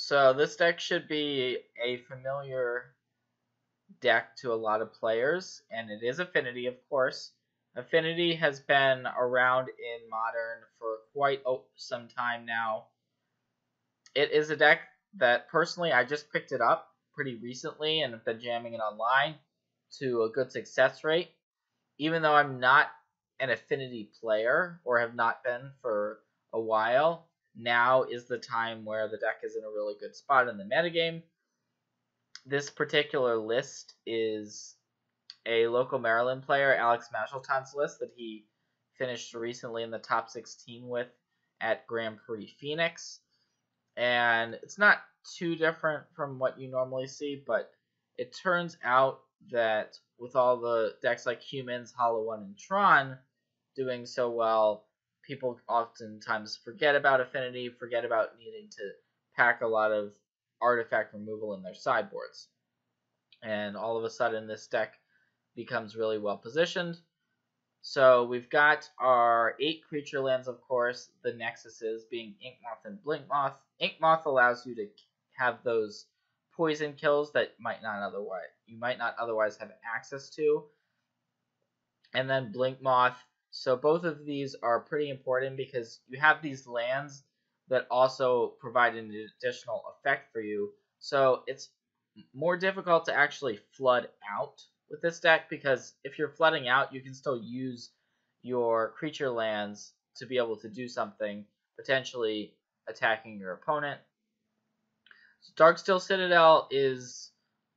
So this deck should be a familiar deck to a lot of players, and it is Affinity, of course. Affinity has been around in Modern for quite some time now. It is a deck that, personally, I just picked it up pretty recently and have been jamming it online to a good success rate. Even though I'm not an Affinity player, or have not been for a while, now is the time where the deck is in a really good spot in the metagame. This particular list is a local Maryland player, Alex Mashelton's list that he finished recently in the top 16 with at Grand Prix Phoenix. And it's not too different from what you normally see, but it turns out that with all the decks like Humans, Hollow One, and Tron doing so well, people oftentimes forget about Affinity, forget about needing to pack a lot of artifact removal in their sideboards. And all of a sudden, this deck becomes really well positioned. So we've got our 8 creature lands, of course, the Nexuses being Inkmoth and Blinkmoth. Inkmoth allows you to have those poison kills that you might not otherwise have access to. And then Blinkmoth. So both of these are pretty important because you have these lands that also provide an additional effect for you. So it's more difficult to actually flood out with this deck, because if you're flooding out, you can still use your creature lands to be able to do something, potentially attacking your opponent. So Darksteel Citadel is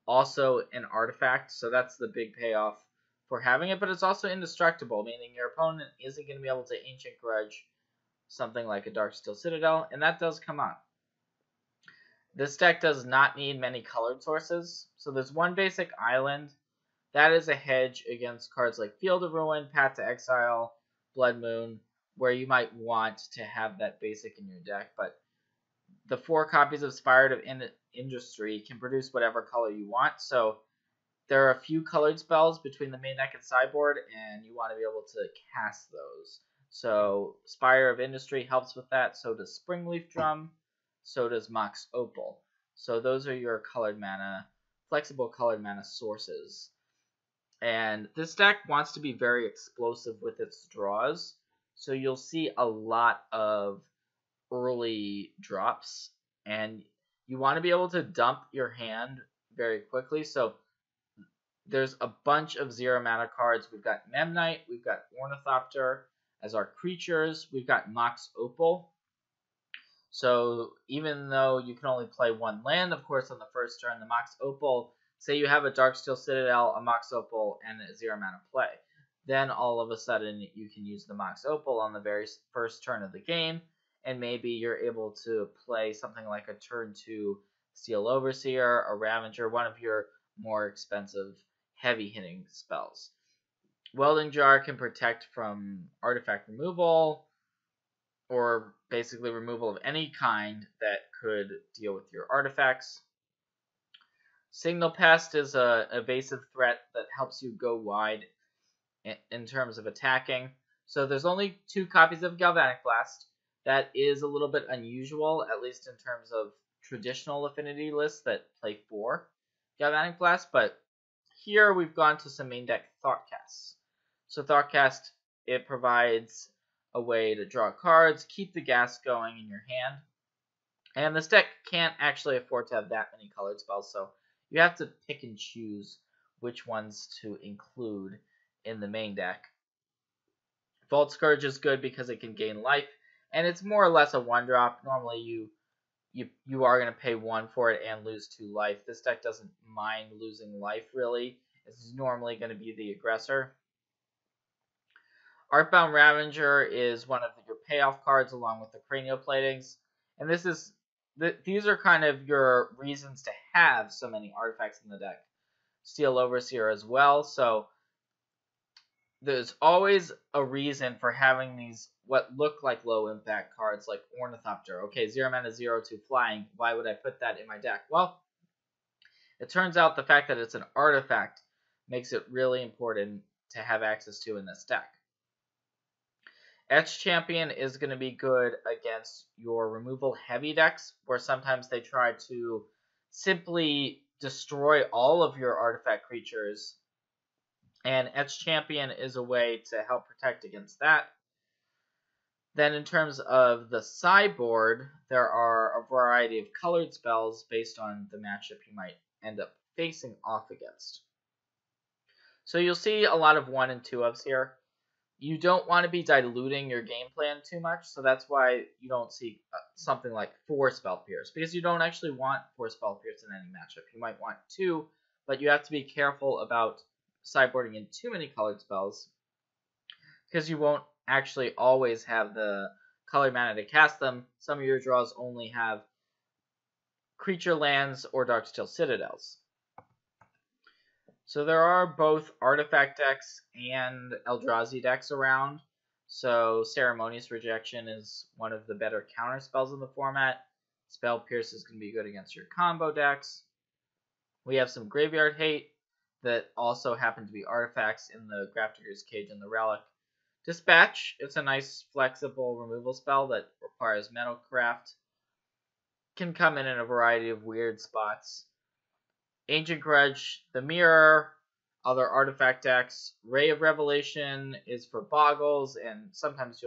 also an artifact, so that's the big payoff for having it, but it's also indestructible, meaning your opponent isn't going to be able to Ancient Grudge something like a Darksteel Citadel, and that does come out. This deck does not need many colored sources, so there's one basic island. That is a hedge against cards like Field of Ruin, Path to Exile, Blood Moon, where you might want to have that basic in your deck, but the 4 copies of Spirit of Industry can produce whatever color you want, so there are a few colored spells between the main deck and sideboard, and you want to be able to cast those. So Spire of Industry helps with that, so does Springleaf Drum, so does Mox Opal. So those are your colored mana, flexible colored mana sources. And this deck wants to be very explosive with its draws, so you'll see a lot of early drops, and you want to be able to dump your hand very quickly. So there's a bunch of 0 mana cards. We've got Memnite, we've got Ornithopter as our creatures, we've got Mox Opal. So even though you can only play 1 land, of course, on the first turn, the Mox Opal, say you have a Darksteel Citadel, a Mox Opal, and a 0 mana play. Then all of a sudden you can use the Mox Opal on the very first turn of the game, and maybe you're able to play something like a turn 2 Steel Overseer, a Ravager, one of your more expensive heavy hitting spells. Welding Jar can protect from artifact removal, or basically removal of any kind that could deal with your artifacts. Signal Pest is an evasive threat that helps you go wide in terms of attacking. So there's only 2 copies of Galvanic Blast. That is a little bit unusual, at least in terms of traditional Affinity lists that play 4 Galvanic Blast, but here we've gone to some main deck Thoughtcasts. So Thoughtcast, it provides a way to draw cards, keep the gas going in your hand, and this deck can't actually afford to have that many colored spells, so you have to pick and choose which ones to include in the main deck. Vault Scourge is good because it can gain life, and it's more or less a 1-drop. Normally you are going to pay 1 for it and lose 2 life. This deck doesn't mind losing life, really. It's normally going to be the aggressor. Arcbound Ravager is one of your payoff cards along with the Cranial Platings, and these are kind of your reasons to have so many artifacts in the deck. Steel Overseer as well, so there's always a reason for having these what look like low impact cards like Ornithopter. Okay, 0 mana, 0/2 flying. Why would I put that in my deck? Well, it turns out the fact that it's an artifact makes it really important to have access to in this deck. Etch Champion is going to be good against your removal heavy decks, where sometimes they try to simply destroy all of your artifact creatures. And Etch Champion is a way to help protect against that. Then in terms of the sideboard, there are a variety of colored spells based on the matchup you might end up facing off against. So you'll see a lot of 1 and 2-ofs here. You don't want to be diluting your game plan too much, so that's why you don't see something like 4 Spell Pierce, because you don't actually want 4 Spell Pierce in any matchup. You might want 2, but you have to be careful about sideboarding in too many colored spells, because you won't actually always have the color mana to cast them. Some of your draws only have creature lands or Darksteel Citadels. So there are both artifact decks and Eldrazi decks around. So Ceremonious Rejection is one of the better counter spells in the format. Spell Pierce is going to be good against your combo decks. We have some Graveyard Hate that also happen to be artifacts in the Grafdigger's Cage and the Relic. Dispatch, it's a nice flexible removal spell that requires Metalcraft. Can come in a variety of weird spots. Ancient Grudge, the Mirror, other artifact decks. Ray of Revelation is for Boggles, and sometimes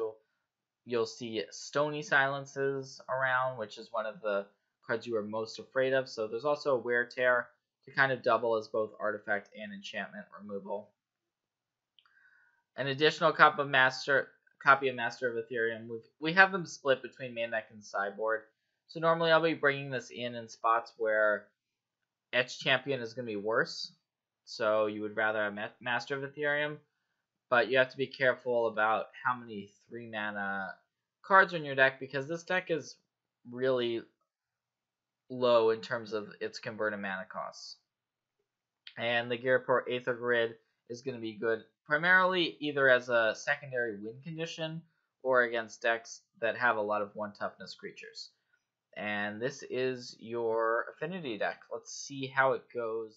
you'll see Stony Silences around, which is one of the cards you are most afraid of. So there's also a Wear Tear to kind of double as both artifact and enchantment removal. An additional copy of Master of Ethereum. We have them split between main deck and sideboard. So normally I'll be bringing this in spots where Etch Champion is going to be worse, so you would rather have Master of Ethereum, but you have to be careful about how many 3-mana cards are in your deck, because this deck is really low in terms of its converted mana costs. And the Ghirapur Aether Grid is going to be good primarily either as a secondary win condition or against decks that have a lot of 1 toughness creatures. And this is your Affinity deck. Let's see how it goes